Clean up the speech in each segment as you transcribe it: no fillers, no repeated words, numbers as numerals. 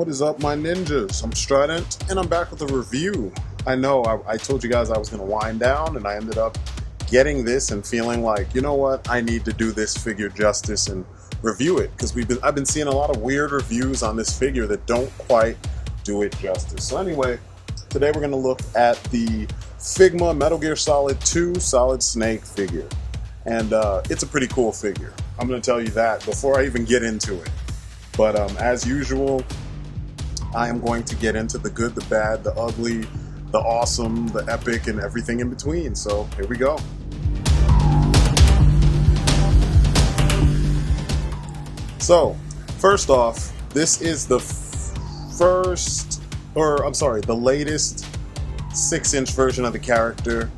What is up, my ninjas? I'm Strident, and I'm back with a review. I know I told you guys I was going to wind down, and I ended up getting this and feeling like, you know what, I need to do this figure justice and review it, because I've been seeing a lot of weird reviews on this figure that don't quite do it justice. So anyway, today we're going to look at the Figma Metal Gear Solid 2 Solid Snake figure. And it's a pretty cool figure. I'm going to tell you that before I even get into it. But as usual, I am going to get into the good, the bad, the ugly, the awesome, the epic, and everything in between. So here we go. So first off, this is the the latest 6-inch version of the character.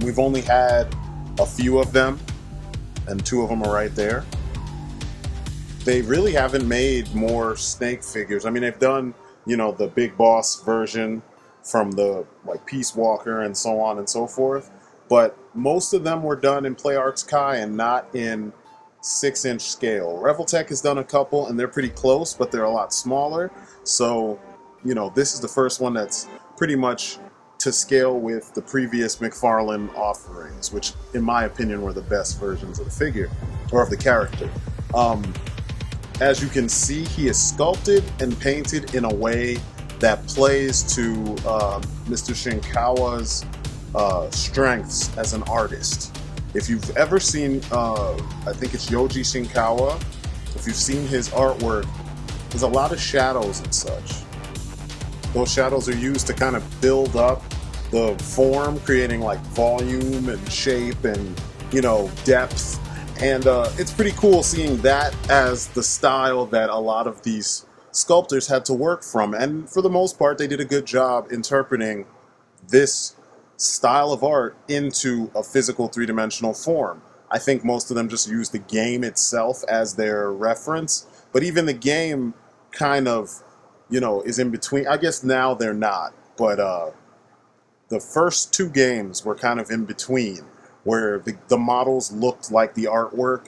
We've only had a few of them, and 2 of them are right there. They really haven't made more Snake figures. I mean, they've done, you know, the Big Boss version from the Peace Walker and so on and so forth, but most of them were done in Play Arts Kai and not in 6-inch scale. Reveltech has done a couple, and they're pretty close, but they're a lot smaller. So, you know, this is the first one that's pretty much to scale with the previous McFarlane offerings, which, in my opinion, were the best versions of the figure, or of the character. As you can see, he is sculpted and painted in a way that plays to Mr. Shinkawa's strengths as an artist. If you've ever seen, I think it's Yoji Shinkawa, if you've seen his artwork, there's a lot of shadows and such. Those shadows are used to kind of build up the form, creating like volume and shape and, you know, depth. And it's pretty cool seeing that as the style that a lot of these sculptors had to work from. And for the most part, they did a good job interpreting this style of art into a physical 3-dimensional form. I think most of them just used the game itself as their reference. But even the game kind of, you know, is in between. I guess now they're not. But the first 2 games were kind of in between, where the models looked like the artwork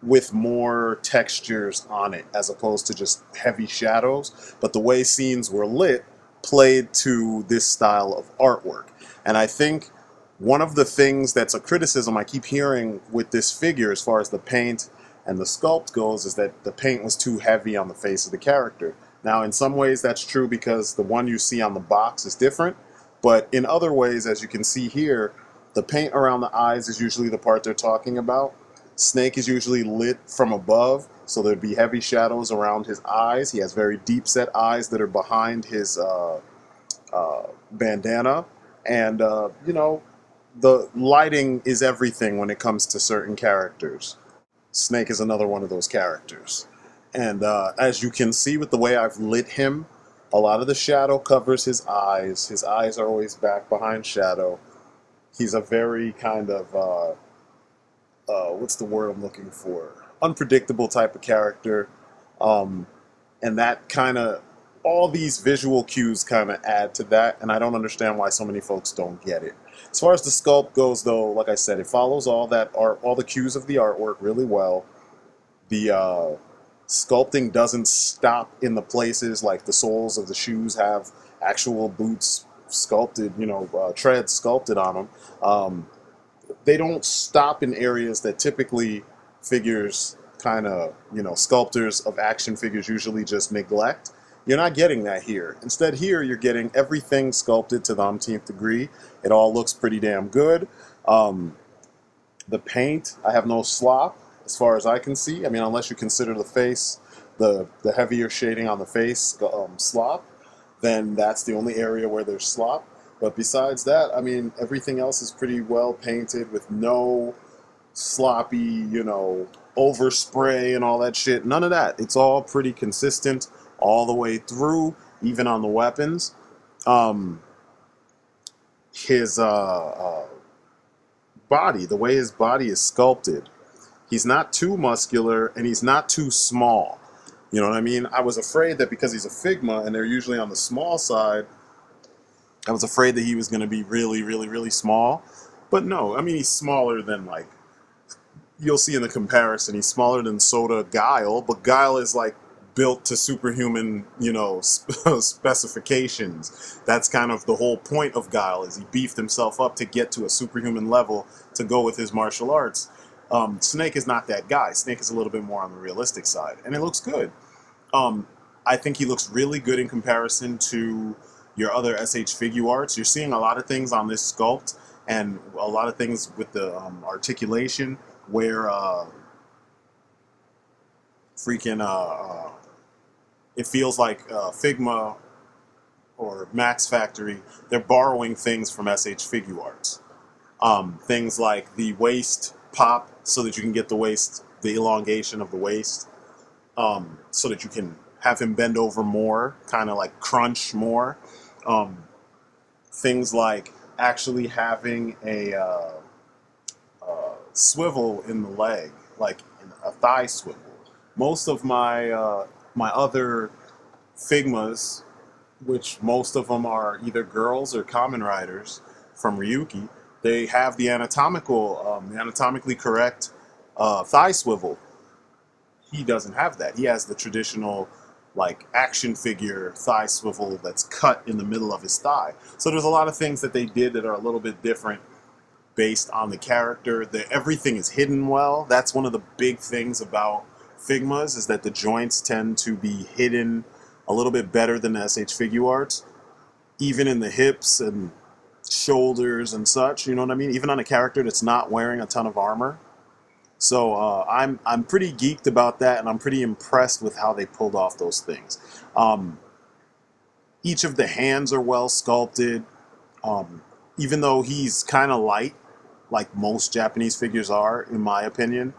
with more textures on it, as opposed to just heavy shadows. But the way scenes were lit played to this style of artwork. And I think one of the things that's a criticism I keep hearing with this figure, as far as the paint and the sculpt goes, is that the paint was too heavy on the face of the character. Now, in some ways that's true, because the one you see on the box is different. But in other ways, as you can see here, the paint around the eyes is usually the part they're talking about. Snake is usually lit from above, so there'd be heavy shadows around his eyes. He has very deep set eyes that are behind his bandana. And, you know, the lighting is everything when it comes to certain characters. Snake is another one of those characters. And as you can see with the way I've lit him, a lot of the shadow covers his eyes. His eyes are always back behind shadow. He's a very kind of, what's the word I'm looking for? Unpredictable type of character. And that kind of, all these visual cues kind of add to that, and I don't understand why so many folks don't get it. As far as the sculpt goes, though, like I said, it follows all that art, all the cues of the artwork really well. The sculpting doesn't stop in the places, like the soles of the shoes have actual boots sculpted, you know, treads sculpted on them. They don't stop in areas that typically figures kind of, you know, sculptors of action figures usually just neglect. You're not getting that here. Instead, here you're getting everything sculpted to the umpteenth degree. It all looks pretty damn good. The paint, I have no slop as far as I can see. I mean, unless you consider the face, the heavier shading on the face slop, then that's the only area where there's slop. But besides that, I mean, everything else is pretty well painted with no sloppy, you know, overspray and all that shit. None of that. It's all pretty consistent all the way through, even on the weapons. His body, the way his body is sculpted, he's not too muscular and he's not too small. You know what I mean? I was afraid that because he's a Figma and they're usually on the small side, I was afraid that he was going to be really, really, really small. But no, I mean, he's smaller than, like, you'll see in the comparison, he's smaller than Soda Guile, but Guile is like built to superhuman, you know, specifications. That's kind of the whole point of Guile, is he beefed himself up to get to a superhuman level to go with his martial arts. Snake is not that guy. Snake is a little bit more on the realistic side, and it looks good. I think he looks really good in comparison to your other SH Figure Arts. You're seeing a lot of things on this sculpt, and a lot of things with the articulation, where it feels like Figma or Max Factory, they're borrowing things from SH Figure Arts. Things like the waist pop, so that you can get the waist, the elongation of the waist, so that you can have him bend over more, kind of like crunch more. Things like actually having a swivel in the leg, like a thigh swivel. Most of my my other Figmas, which most of them are either girls or common riders from Ryuki, they have the anatomically correct thigh swivel. He doesn't have that. He has the traditional, like, action figure thigh swivel that's cut in the middle of his thigh. So there's a lot of things that they did that are a little bit different based on the character. Everything is hidden well. That's one of the big things about Figmas, is that the joints tend to be hidden a little bit better than the SH Figure Arts, even in the hips and shoulders and such, you know what I mean? Even on a character that's not wearing a ton of armor. So I'm pretty geeked about that, and I'm pretty impressed with how they pulled off those things. Each of the hands are well sculpted, even though he's kind of light, like most Japanese figures are, in my opinion.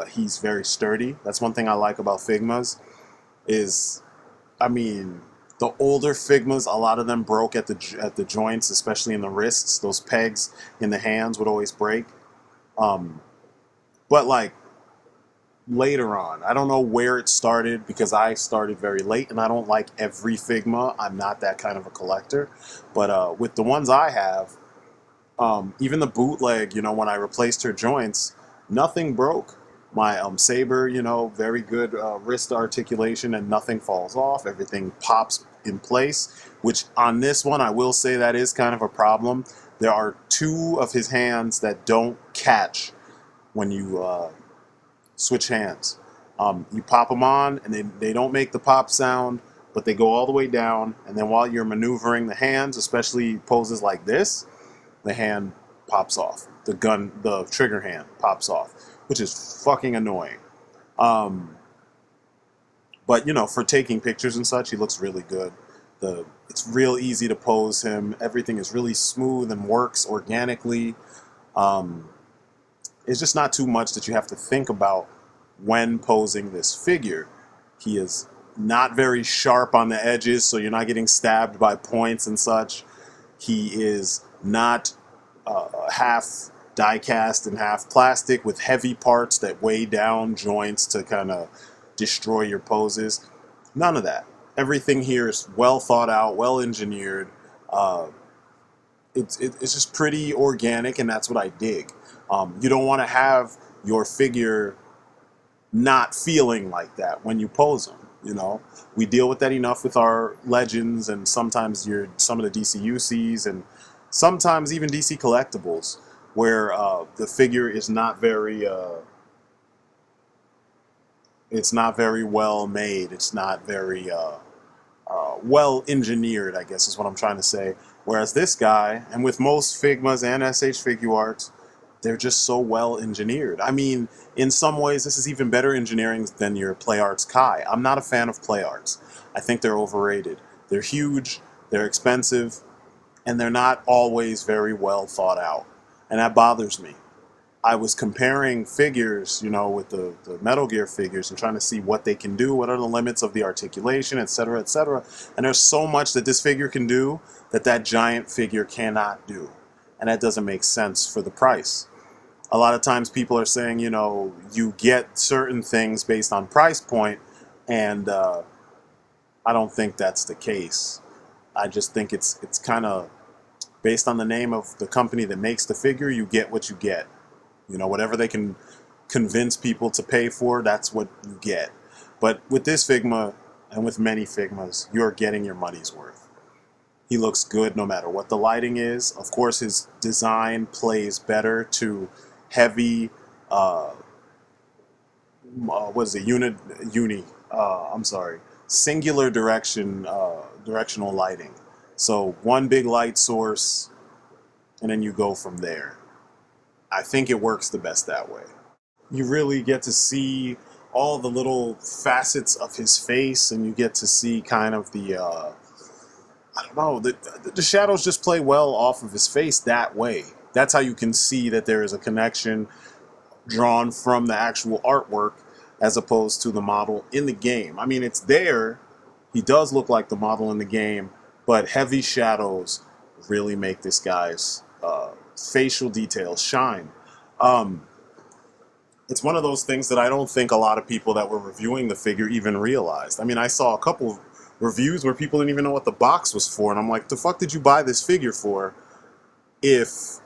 He's very sturdy. That's one thing I like about Figmas, is, I mean, the older Figmas, a lot of them broke at the joints, especially in the wrists. Those pegs in the hands would always break. But like later on, I don't know where it started, because I started very late, and I don't like every Figma. I'm not that kind of a collector. But with the ones I have, even the bootleg, you know, when I replaced her joints, nothing broke. My Saber, you know, very good wrist articulation, and nothing falls off. Everything pops in place, which on this one, I will say that is kind of a problem. There are two of his hands that don't catch when you switch hands. You pop them on, and they don't make the pop sound, but they go all the way down, and then while you're maneuvering the hands, especially poses like this, the hand pops off. The trigger hand pops off, which is fucking annoying. But, you know, for taking pictures and such, he looks really good. It's real easy to pose him. Everything is really smooth and works organically. It's just not too much that you have to think about when posing this figure. He is not very sharp on the edges, so you're not getting stabbed by points and such. He is not half die-cast and half plastic with heavy parts that weigh down joints to kind of destroy your poses. None of that. Everything here is well thought out, well engineered. It's just pretty organic, and that's what I dig. You don't want to have your figure not feeling like that when you pose them. You know, we deal with that enough with our Legends, and sometimes some of the DC UCs, and sometimes even DC collectibles, where the figure is not very it's not very well made. It's not very well engineered, I guess is what I'm trying to say. Whereas this guy, and with most Figmas and SH Figure Arts, they're just so well engineered. I mean, in some ways, this is even better engineering than your Play Arts Kai. I'm not a fan of Play Arts. I think they're overrated. They're huge, they're expensive, and they're not always very well thought out. And that bothers me. I was comparing figures, you know, with the Metal Gear figures, and trying to see what they can do, what are the limits of the articulation, etc., etc. And there's so much that this figure can do that giant figure cannot do. And that doesn't make sense for the price. A lot of times people are saying, you know, you get certain things based on price point, and I don't think that's the case. I just think it's kind of based on the name of the company that makes the figure. You get what you get. You know, whatever they can convince people to pay for, that's what you get. But with this Figma, and with many Figmas, you're getting your money's worth. He looks good no matter what the lighting is. Of course, his design plays better to heavy, what is it, I'm sorry, singular directional lighting. So one big light source, and then you go from there. I think it works the best that way. You really get to see all the little facets of his face, and you get to see kind of the, I don't know, the shadows just play well off of his face that way. That's how you can see that there is a connection drawn from the actual artwork as opposed to the model in the game. I mean, it's there. He does look like the model in the game, but heavy shadows really make this guy's facial details shine. It's one of those things that I don't think a lot of people that were reviewing the figure even realized. I mean, I saw a couple of reviews where people didn't even know what the box was for, and I'm like, the fuck did you buy this figure for if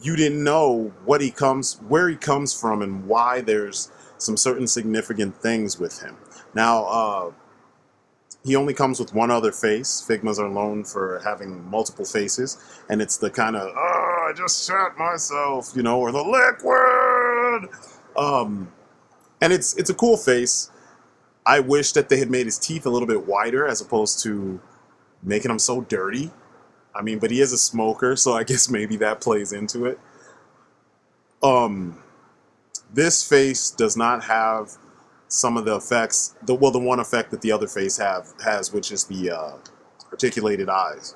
you didn't know where he comes from, and why there's some certain significant things with him. Now, he only comes with one other face. Figmas are known for having multiple faces, and it's the kind of, oh, I just shat myself, you know, or the liquid. And it's a cool face. I wish that they had made his teeth a little bit wider as opposed to making him so dirty. I mean, but he is a smoker, so I guess maybe that plays into it. This face does not have some of the effects, the one effect that the other face has, which is the articulated eyes.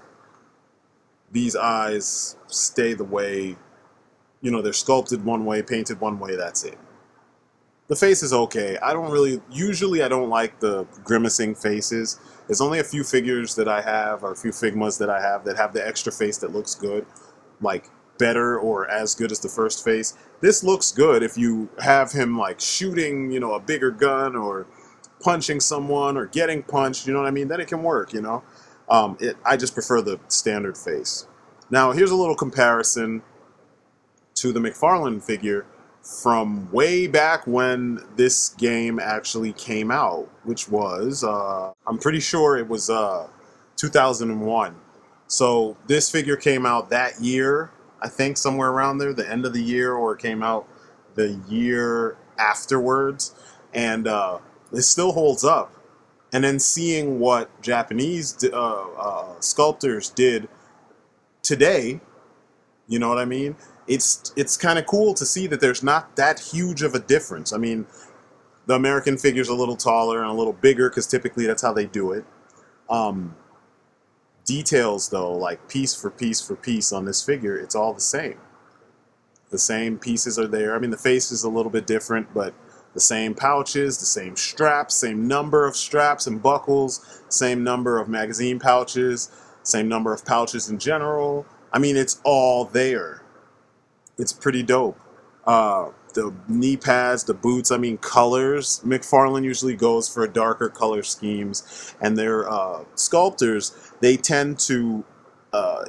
These eyes stay the way, you know, they're sculpted one way, painted one way, that's it. The face is okay. Usually I don't like the grimacing faces. There's only a few figures that I have, or a few Figmas that I have, that have the extra face that looks good, like better or as good as the first face. This looks good if you have him like shooting, you know, a bigger gun, or punching someone, or getting punched, you know what I mean? Then it can work, you know? I just prefer the standard face. Now, here's a little comparison to the McFarlane figure from way back when this game actually came out, which was, I'm pretty sure it was 2001. So this figure came out that year, I think somewhere around there, the end of the year, or it came out the year afterwards, and it still holds up. And then seeing what Japanese sculptors did today, you know what I mean? It's kind of cool to see that there's not that huge of a difference. I mean, the American figure's a little taller and a little bigger because typically that's how they do it. Details, though, like piece for piece for piece on this figure, it's all the same. The same pieces are there. I mean, the face is a little bit different, but the same pouches, the same straps, same number of straps and buckles, same number of magazine pouches, same number of pouches in general. I mean, it's all there. It's pretty dope. The knee pads, the boots, I mean, colors. McFarlane usually goes for darker color schemes, and their sculptors, they tend to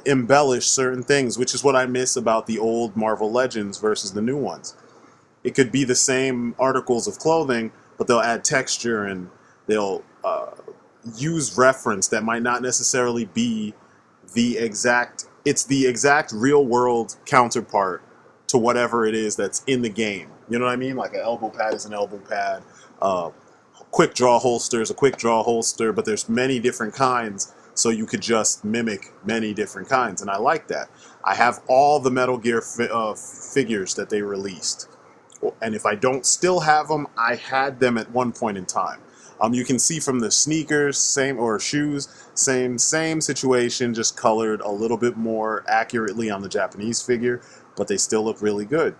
embellish certain things, which is what I miss about the old Marvel Legends versus the new ones. It could be the same articles of clothing, but they'll add texture, and they'll use reference that might not necessarily be the exact real world counterpart to whatever it is that's in the game. You know what I mean? Like an elbow pad is an elbow pad. Quick draw holster is a quick draw holster, but there's many different kinds, so you could just mimic many different kinds, and I like that. I have all the Metal Gear figures that they released, and if I don't still have them, I had them at one point in time. You can see from the sneakers, shoes, same situation, just colored a little bit more accurately on the Japanese figure, but they still look really good.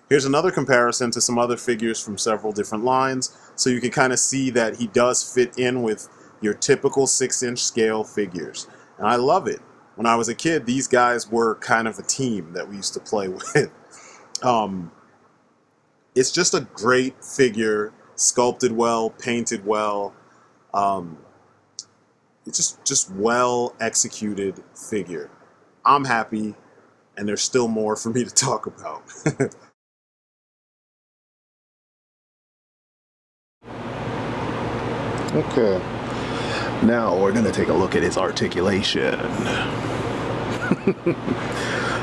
Here's another comparison to some other figures from several different lines, so you can kind of see that he does fit in with your typical 6-inch scale figures. And I love it. When I was a kid, these guys were kind of a team that we used to play with. It's just a great figure, sculpted well, painted well. It's just well executed figure. I'm happy, and there's still more for me to talk about. Okay. Now we're gonna take a look at his articulation.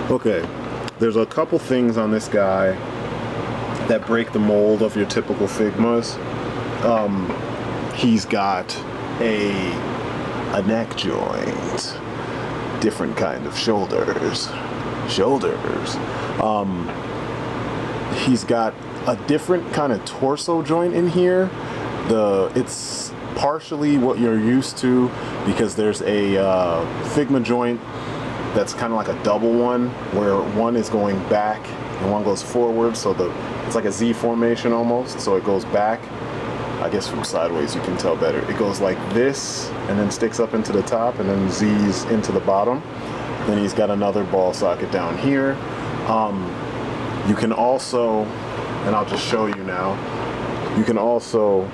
Okay, there's a couple things on this guy that break the mold of your typical Figmas. He's got a neck joint, different kind of shoulders. He's got a different kind of torso joint in here. It's partially what you're used to because there's a Figma joint that's kind of like a double one where one is going back and one goes forward, so it's like a Z formation almost, so it goes back. I guess from sideways you can tell better. It goes like this and then sticks up into the top and then Z's into the bottom. Then he's got another ball socket down here. You can also, and I'll just show you now, you can also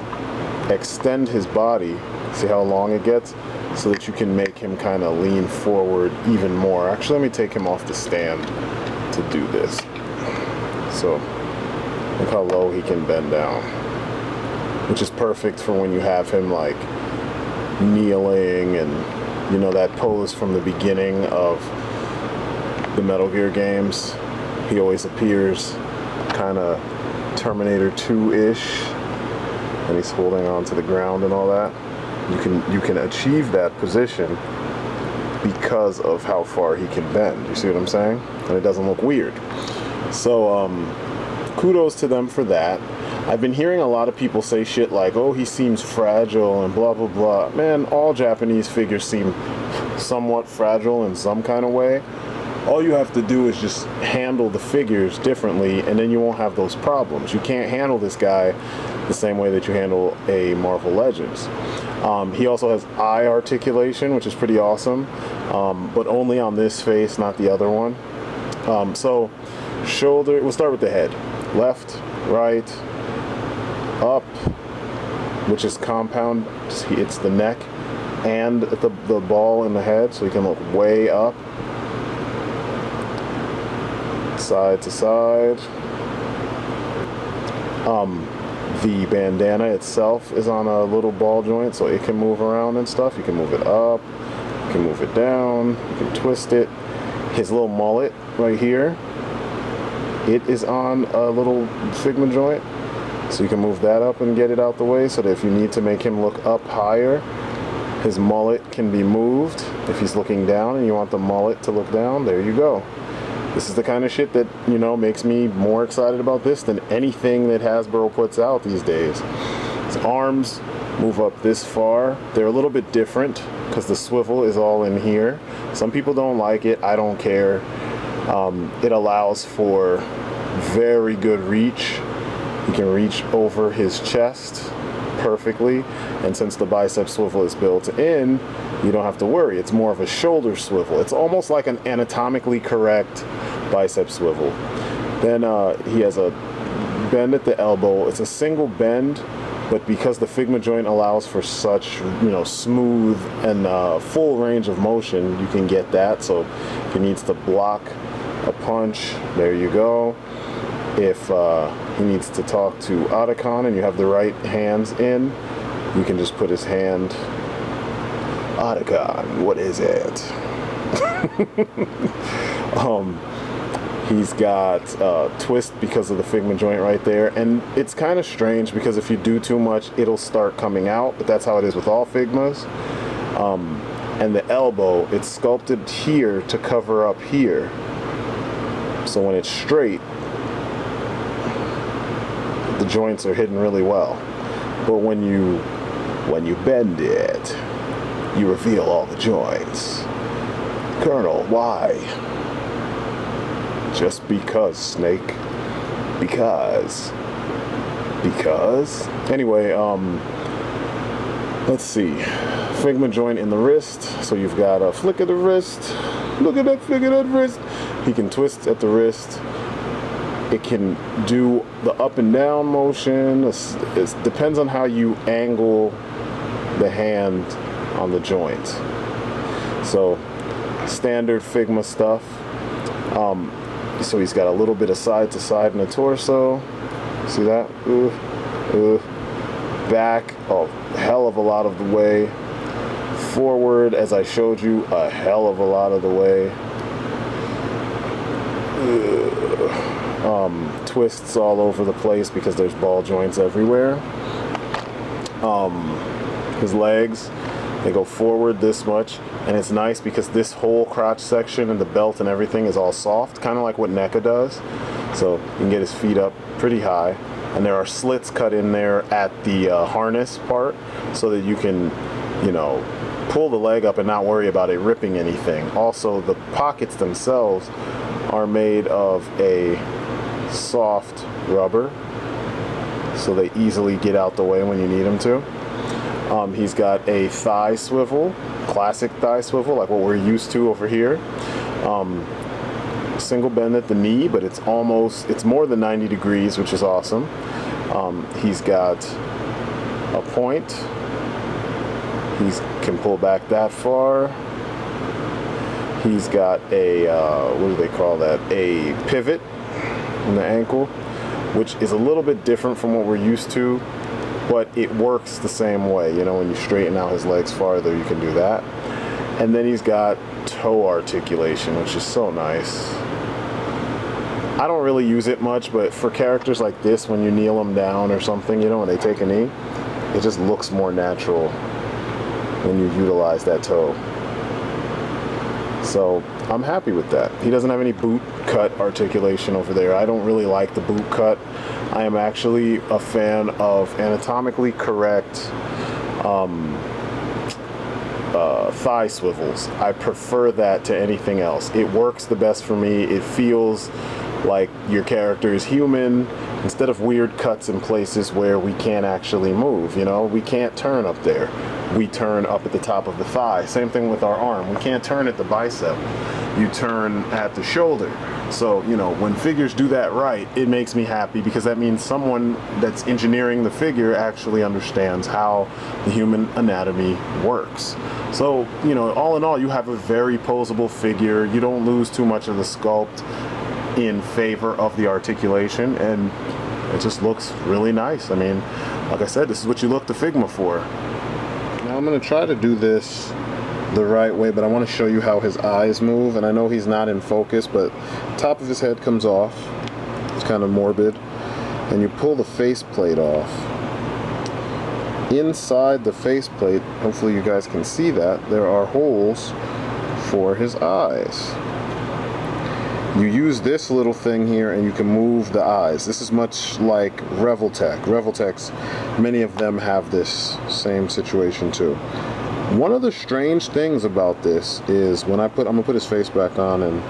extend his body, see how long it gets, so that you can make him kind of lean forward even more. Actually, let me take him off the stand to do this. So look how low he can bend down, which is perfect for when you have him like kneeling, and you know that pose from the beginning of the Metal Gear games. He always appears kind of Terminator 2-ish, and he's holding on to the ground and all that. You can achieve that position because of how far he can bend. You see what I'm saying? And it doesn't look weird. So kudos to them for that. I've been hearing a lot of people say shit like, oh, he seems fragile and blah blah blah. Man, all Japanese figures seem somewhat fragile in some kind of way. All you have to do is just handle the figures differently, and then you won't have those problems. You can't handle this guy the same way that you handle a Marvel Legends. He also has eye articulation, which is pretty awesome, but only on this face, not the other one. So shoulder, we'll start with the head. Left, right, up, which is compound. It's the neck and the ball in the head, so you can look way up. Side to side. The bandana itself is on a little ball joint, so it can move around and stuff. You can move it up, you can move it down, you can twist it. His little mullet right here, it is on a little Figma joint, so you can move that up and get it out the way, so that if you need to make him look up higher, his mullet can be moved. If he's looking down and you want the mullet to look down, there you go. This is the kind of shit that, you know, makes me more excited about this than anything that Hasbro puts out these days. His arms move up this far. They're a little bit different because the swivel is all in here. Some people don't like it. I don't care. It allows for very good reach. You can reach over his chest perfectly, and since the bicep swivel is built in, you don't have to worry. It's more of a shoulder swivel. It's almost like an anatomically correct bicep swivel. Then he has a bend at the elbow. It's a single bend, but because the Figma joint allows for such, you know, smooth and full range of motion, you can get that. So if he needs to block a punch, there you go. If he needs to talk to Otacon and you have the right hands in, you can just put his hand. Otacon, what is it? He's got twist because of the Figma joint right there, and it's kind of strange because if you do too much, it'll start coming out, but that's how it is with all Figmas. And the elbow, it's sculpted here to cover up here, so when it's straight, the joints are hidden really well. But when you bend it, you reveal all the joints. Colonel, why? Just because, Snake. Because. Anyway, let's see. Figma joint in the wrist. So you've got a flick of the wrist. Look at that flick of that wrist. He can twist at the wrist. It can do the up and down motion. It depends on how you angle the hand on the joint. So standard Figma stuff. So he's got a little bit of side to side in the torso. See that? back a hell of a lot of the way. Forward, as I showed you, a hell of a lot of the way. Twists all over the place because there's ball joints everywhere. His legs, they go forward this much, and it's nice because this whole crotch section and the belt and everything is all soft, kind of like what NECA does. So you can get his feet up pretty high, and there are slits cut in there at the harness part so that you can, you know, pull the leg up and not worry about it ripping anything. Also, the pockets themselves are made of a soft rubber, so they easily get out the way when you need them to. He's got a thigh swivel, classic thigh swivel, like what we're used to over here. Single bend at the knee, but it's more than 90 degrees, which is awesome. He's got a point. He can pull back that far. He's got a, what do they call that? A pivot in the ankle, which is a little bit different from what we're used to, but it works the same way. You know, when you straighten out his legs farther, you can do that. And then he's got toe articulation, which is so nice. I don't really use it much, but for characters like this, when you kneel them down or something, you know, when they take a knee, it just looks more natural when you utilize that toe. So I'm happy with that. He doesn't have any boot cut articulation over there. I don't really like the boot cut. I am actually a fan of anatomically correct thigh swivels. I prefer that to anything else. It works the best for me. It feels like your character is human, instead of weird cuts in places where we can't actually move. You know, we can't turn up there. We turn up at the top of the thigh. Same thing with our arm. We can't turn at the bicep. You turn at the shoulder. So, you know, when figures do that right, it makes me happy, because that means someone that's engineering the figure actually understands how the human anatomy works. So, you know, all in all, you have a very posable figure. You don't lose too much of the sculpt in favor of the articulation, and it just looks really nice. I mean, like I said, this is what you look to Figma for. Now I'm going to try to do this the right way, but I want to show you how his eyes move. And I know he's not in focus, but top of his head comes off. It's kind of morbid. And you pull the faceplate off. Inside the faceplate, hopefully you guys can see that, there are holes for his eyes. You use this little thing here and you can move the eyes. This is much like Revoltech. Revoltechs, many of them have this same situation too. One of the strange things about this is when I'm gonna put his face back on and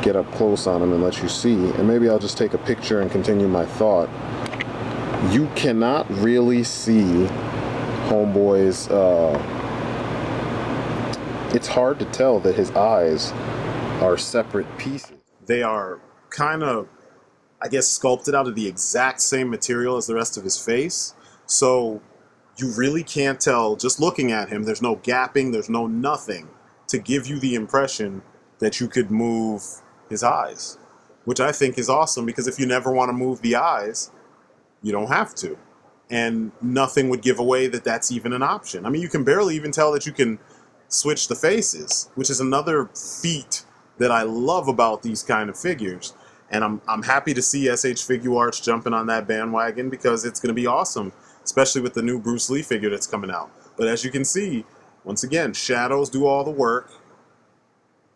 get up close on him and let you see, and maybe I'll just take a picture and continue my thought. You cannot really see Homeboy's, it's hard to tell that his eyes are separate pieces. They are kind of, I guess, sculpted out of the exact same material as the rest of his face. So you really can't tell, just looking at him, there's no gapping, there's no nothing to give you the impression that you could move his eyes, which I think is awesome, because if you never want to move the eyes, you don't have to. And nothing would give away that that's even an option. I mean, you can barely even tell that you can switch the faces, which is another feat that I love about these kind of figures. And I'm happy to see SH Figuarts jumping on that bandwagon, because it's going to be awesome, especially with the new Bruce Lee figure that's coming out. But as you can see, once again, shadows do all the work,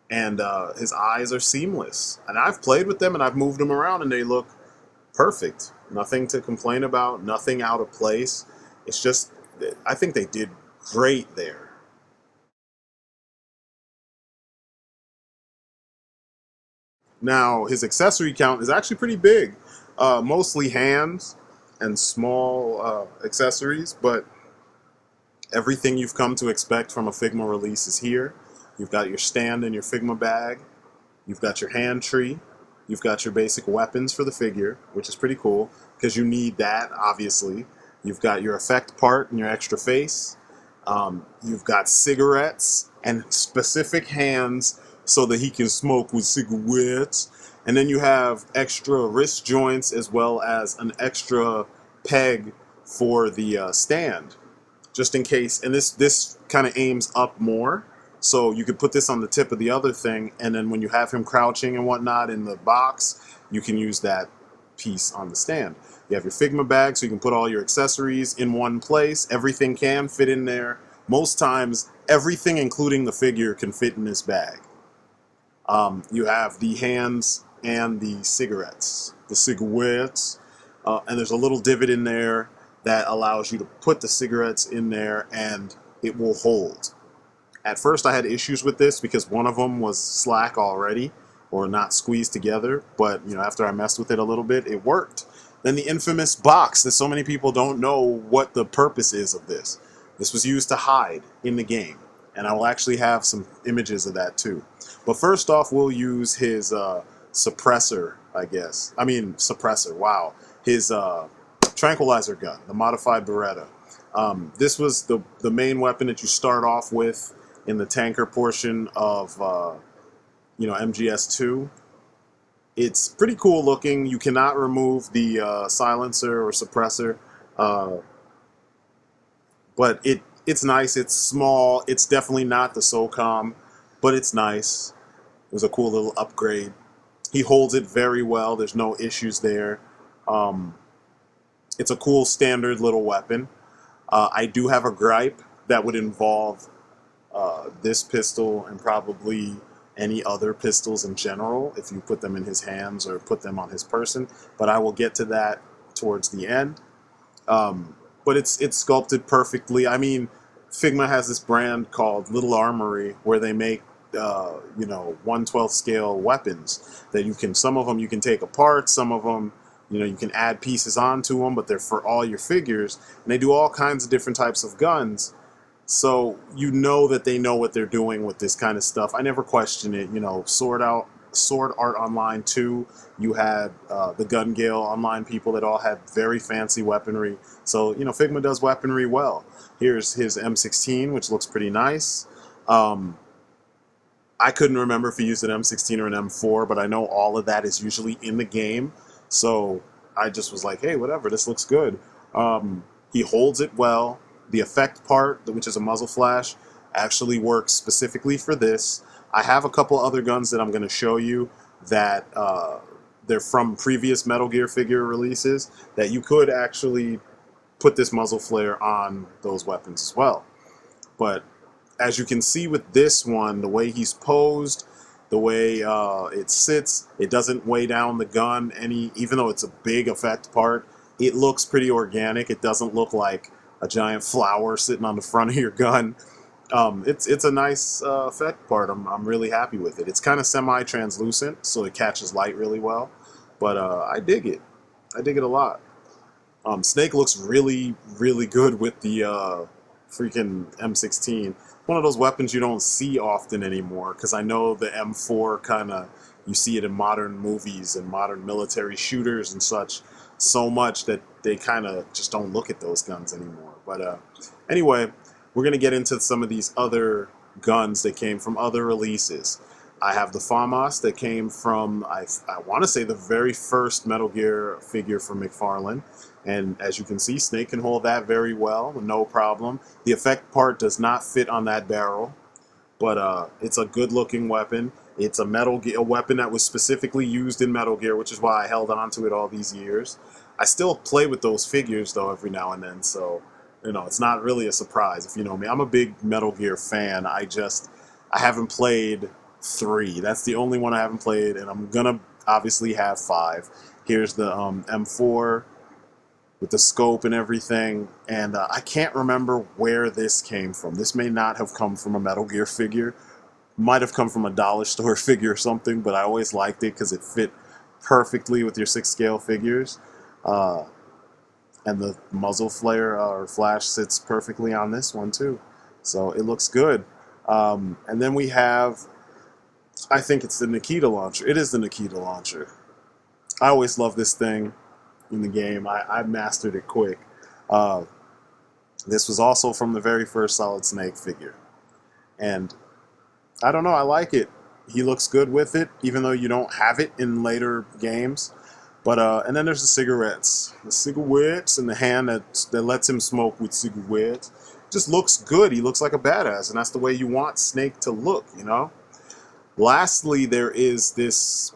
and his eyes are seamless. And I've played with them and I've moved them around and they look perfect. Nothing to complain about, nothing out of place. It's just, I think they did great there. Now, his accessory count is actually pretty big. Mostly hands and small accessories, but everything you've come to expect from a Figma release is here. You've got your stand and your Figma bag. You've got your hand tree. You've got your basic weapons for the figure, which is pretty cool, because you need that, obviously. You've got your effect part and your extra face. You've got cigarettes and specific hands so that he can smoke with cigarettes. And then you have extra wrist joints, as well as an extra peg for the stand, just in case. And this kind of aims up more, so you could put this on the tip of the other thing, and then when you have him crouching and whatnot in the box, you can use that piece on the stand. You have your Figma bag, so you can put all your accessories in one place. Everything can fit in there. Most times, everything, including the figure, can fit in this bag. You have the hands and the cigarettes. And there's a little divot in there that allows you to put the cigarettes in there, and it will hold. At first, I had issues with this because one of them was slack already, or not squeezed together, but after I messed with it a little bit, it worked. Then the infamous box, that so many people don't know what the purpose is of this. This was used to hide in the game, and I will actually have some images of that too. But first off, we'll use his suppressor, I guess. I mean, suppressor, wow. His tranquilizer gun, the modified Beretta. This was the main weapon that you start off with in the tanker portion of MGS2. It's pretty cool looking. You cannot remove the silencer or suppressor, but it's nice. It's small. It's definitely not the SOCOM, but it's nice. It was a cool little upgrade. He holds it very well. There's no issues there. It's a cool standard little weapon. I do have a gripe that would involve this pistol and probably any other pistols in general if you put them in his hands or put them on his person, but I will get to that towards the end. But it's sculpted perfectly. I mean, Figma has this brand called Little Armory where they make 1/12 scale weapons that some of them you can take apart, some of them you can add pieces onto them, but they're for all your figures, and they do all kinds of different types of guns. So that they know what they're doing with this kind of stuff. I never question it. Sword Art Online 2, you had the Gun Gale Online people that all had very fancy weaponry. So, Figma does weaponry well. Here's his M16, which looks pretty nice. I couldn't remember if he used an M16 or an M4, but I know all of that is usually in the game. So I just was like, hey, whatever, this looks good. He holds it well. The effect part, which is a muzzle flash, actually works specifically for this. I have a couple other guns that I'm going to show you that they're from previous Metal Gear figure releases that you could actually put this muzzle flare on those weapons as well. But as you can see with this one, the way he's posed, the way it sits, it doesn't weigh down the gun any, even though it's a big effect part. It looks pretty organic. It doesn't look like a giant flower sitting on the front of your gun. It's a nice effect part. I'm really happy with it. It's kind of semi-translucent, so it catches light really well. But I dig it. I dig it a lot. Snake looks really, really good with the freaking M16. One of those weapons you don't see often anymore, because I know the M4 kind of, you see it in modern movies and modern military shooters and such so much that they kind of just don't look at those guns anymore. But anyway, we're going to get into some of these other guns that came from other releases. I have the FAMAS that came from, I want to say, the very first Metal Gear figure from McFarlane. And as you can see, Snake can hold that very well, no problem. The effect part does not fit on that barrel, but it's a good-looking weapon. It's a Metal Gear weapon that was specifically used in Metal Gear, which is why I held on to it all these years. I still play with those figures, though, every now and then, so it's not really a surprise if you know me. I'm a big Metal Gear fan. I haven't played 3. That's the only one I haven't played, and I'm gonna obviously have 5. Here's the M4 with the scope and everything, and I can't remember where this came from. This may not have come from a Metal Gear figure. Might have come from a dollar store figure or something, but I always liked it because it fit perfectly with your 6-scale figures. And the muzzle flare or flash sits perfectly on this one too. So it looks good. And then we have, I think it's the Nikita launcher. It is the Nikita launcher. I always love this thing in the game. I mastered it quick. This was also from the very first Solid Snake figure. And I don't know, I like it. He looks good with it, even though you don't have it in later games. But and then there's the cigarettes, and the hand that lets him smoke with cigarettes. Just looks good. He looks like a badass, and that's the way you want Snake to look, you know. Lastly, there is this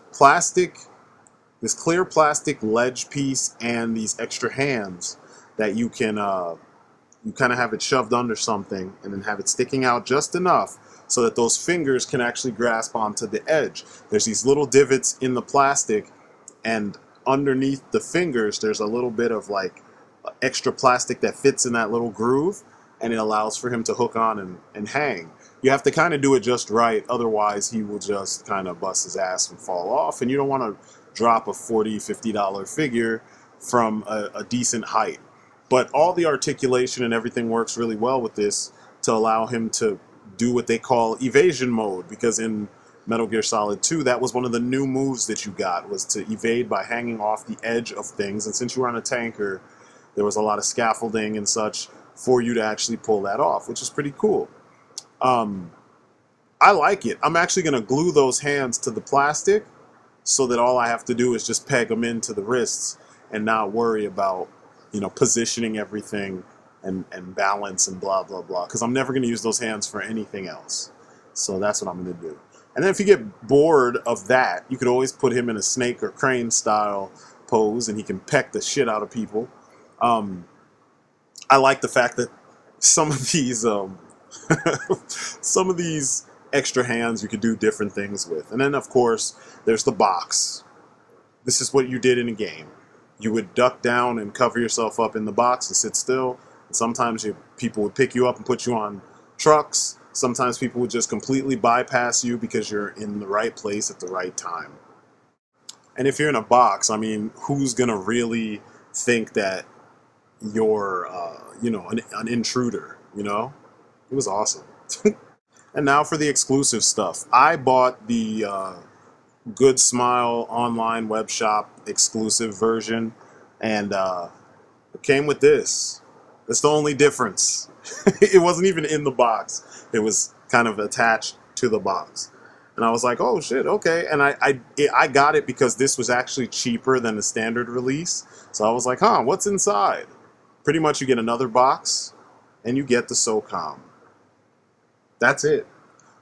clear plastic ledge piece, and these extra hands that you can you kind of have it shoved under something, and then have it sticking out just enough so that those fingers can actually grasp onto the edge. There's these little divots in the plastic, and underneath the fingers there's a little bit of like extra plastic that fits in that little groove, and it allows for him to hook on and hang. You have to kind of do it just right, otherwise he will just kind of bust his ass and fall off, and you don't want to drop a $40-50 figure from a decent height. But all the articulation and everything works really well with this to allow him to do what they call evasion mode, because in Metal Gear Solid 2, that was one of the new moves that you got, was to evade by hanging off the edge of things. And since you were on a tanker, there was a lot of scaffolding and such for you to actually pull that off, which is pretty cool. I like it. I'm actually going to glue those hands to the plastic so that all I have to do is just peg them into the wrists and not worry about, you know, positioning everything and balance and blah, blah, blah. Because I'm never going to use those hands for anything else. So that's what I'm going to do. And then if you get bored of that, you could always put him in a snake or crane style pose, and he can peck the shit out of people. I like the fact that some of these some of these extra hands you could do different things with. And then of course there's the box. This is what you did in a game. You would duck down and cover yourself up in the box and sit still. And sometimes people would pick you up and put you on trucks. Sometimes people would just completely bypass you because you're in the right place at the right time. And if you're in a box, I mean, who's gonna really think that you're, you know, an intruder? You know, it was awesome. And now for the exclusive stuff. I bought the Good Smile online web shop exclusive version, and it came with this. That's the only difference. It wasn't even in the box. It was kind of attached to the box. And I was like, oh shit, okay. And I got it because this was actually cheaper than the standard release. So I was like, huh, what's inside? Pretty much you get another box, and you get the SOCOM. That's it.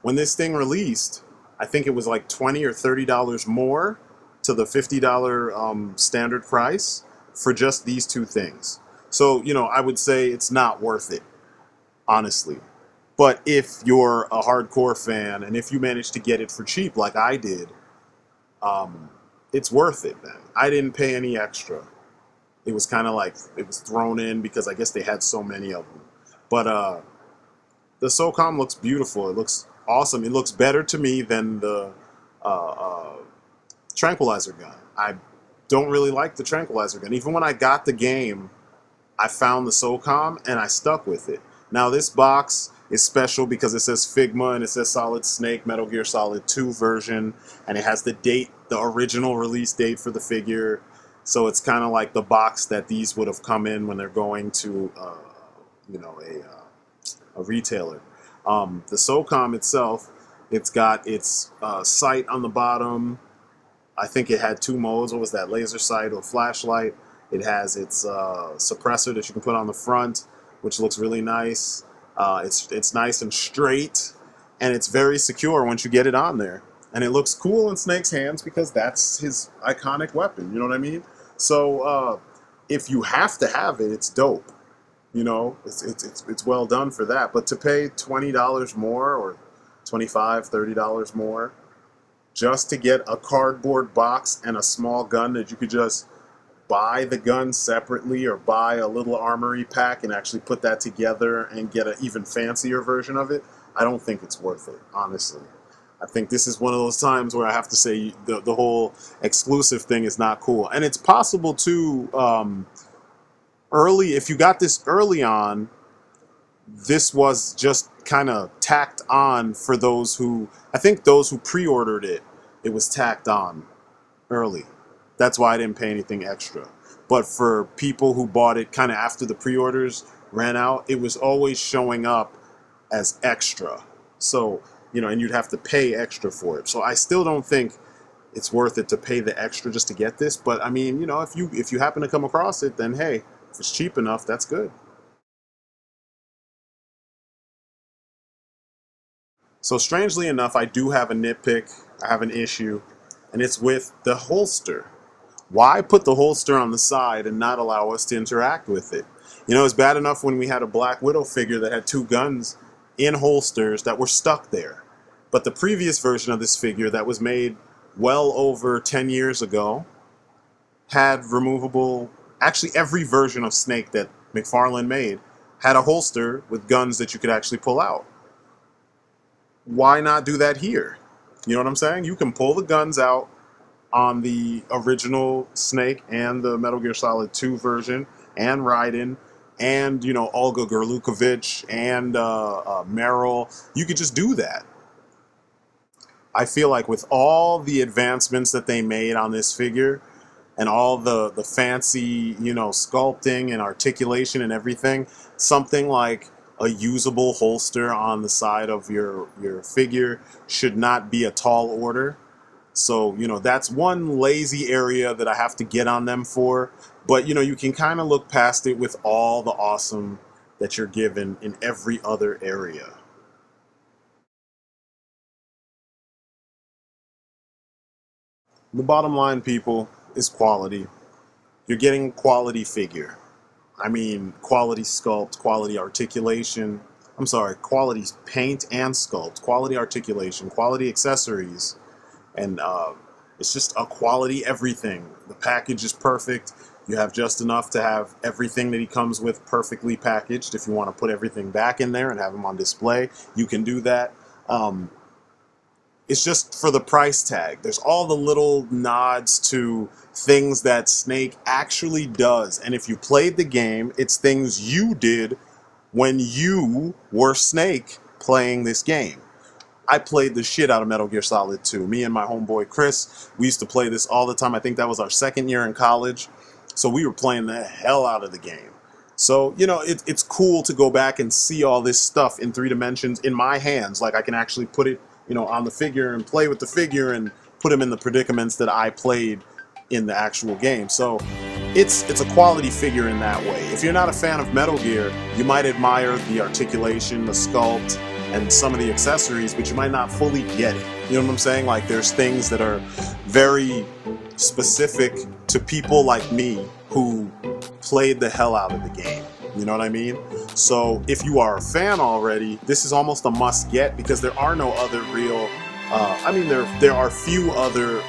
When this thing released, I think it was like $20 or $30 more to the $50 standard price for just these two things. So, you know, I would say it's not worth it, honestly. But if you're a hardcore fan, and if you manage to get it for cheap like I did, it's worth it, man. I didn't pay any extra. It was kind of like it was thrown in because I guess they had so many of them. But the SOCOM looks beautiful. It looks awesome. It looks better to me than the tranquilizer gun. I don't really like the tranquilizer gun. Even when I got the game, I found the SOCOM and I stuck with it. Now this box is special because it says Figma and it says Solid Snake Metal Gear Solid 2 version, and it has the date, the original release date for the figure. So it's kind of like the box that these would have come in when they're going to, you know, a retailer. The SOCOM itself, it's got its sight on the bottom. I think it had two modes. What was that? Laser sight or flashlight. It has its suppressor that you can put on the front, which looks really nice. It's nice and straight, and it's very secure once you get it on there. And it looks cool in Snake's hands because that's his iconic weapon. You know what I mean? So if you have to have it, it's dope. You know, it's well done for that. But to pay $20 more or $25, $30 more just to get a cardboard box and a small gun that you could just buy the gun separately or buy a little armory pack and actually put that together and get an even fancier version of it, I don't think it's worth it, honestly. I think this is one of those times where I have to say the whole exclusive thing is not cool. And it's possible too, if you got this early on, this was just kind of tacked on for those who, I think those who pre-ordered it, it was tacked on early. That's why I didn't pay anything extra. But for people who bought it kind of after the pre-orders ran out, it was always showing up as extra. So, you know, and you'd have to pay extra for it. So I still don't think it's worth it to pay the extra just to get this. But I mean, you know, if you happen to come across it, then hey, if it's cheap enough, that's good. So strangely enough, I do have a nitpick. I have an issue, and it's with the holster. Why put the holster on the side and not allow us to interact with it? You know, it's bad enough when we had a Black Widow figure that had two guns in holsters that were stuck there. But the previous version of this figure that was made well over 10 years ago had removable, actually every version of Snake that McFarlane made had a holster with guns that you could actually pull out. Why not do that here? You know what I'm saying? You can pull the guns out on the original Snake and the Metal Gear Solid 2 version, and Raiden, and, you know, Olga Gurlukovich, and Meryl. You could just do that. I feel like with all the advancements that they made on this figure, and all the fancy, you know, sculpting and articulation and everything, something like a usable holster on the side of your figure should not be a tall order. So, you know, that's one lazy area that I have to get on them for. But, you know, you can kind of look past it with all the awesome that you're given in every other area. The bottom line, people, is quality. You're getting quality figure. I mean, quality sculpt, quality articulation. I'm sorry, quality paint and sculpt, quality articulation, quality accessories. And it's just a quality everything. The package is perfect. You have just enough to have everything that he comes with perfectly packaged. If you want to put everything back in there and have him on display, you can do that. It's just for the price tag. There's all the little nods to things that Snake actually does. And if you played the game, it's things you did when you were Snake playing this game. I played the shit out of Metal Gear Solid 2. Me and my homeboy Chris, we used to play this all the time. I think that was our second year in college. So we were playing the hell out of the game. So, you know, it's cool to go back and see all this stuff in 3 dimensions in my hands. Like, I can actually put it, you know, on the figure and play with the figure and put him in the predicaments that I played in the actual game. So it's a quality figure in that way. If you're not a fan of Metal Gear, you might admire the articulation, the sculpt, and some of the accessories, but you might not fully get it. You know what I'm saying? Like, there's things that are very specific to people like me who played the hell out of the game. You know what I mean? So if you are a fan already, this is almost a must get, because there are no other real, I mean, there are few other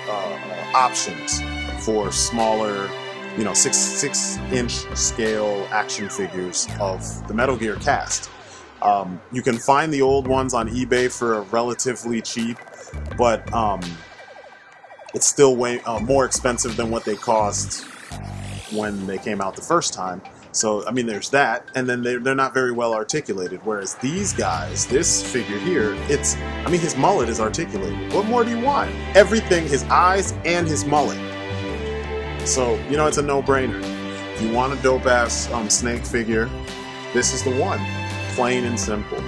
options for smaller, you know, 6-inch scale action figures of the Metal Gear cast. You can find the old ones on eBay for relatively cheap, but it's still way more expensive than what they cost when they came out the first time. So, I mean, there's that, and then they're not very well articulated, whereas these guys, this figure here, I mean, his mullet is articulated. What more do you want? Everything, his eyes and his mullet. So, you know, it's a no-brainer. If you want a dope-ass Snake figure, this is the one. Plain and simple.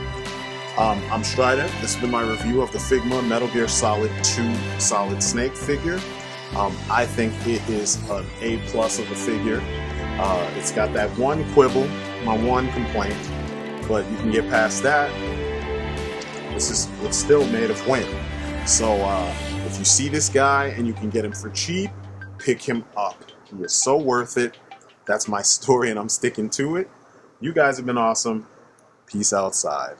I'm Strident. This has been my review of the Figma Metal Gear Solid 2 Solid Snake figure. I think it is an A+ of a figure. It's got that one quibble, my one complaint, but you can get past that. It's still made of wind. So if you see this guy and you can get him for cheap, pick him up. He is so worth it. That's my story and I'm sticking to it. You guys have been awesome. Peace outside.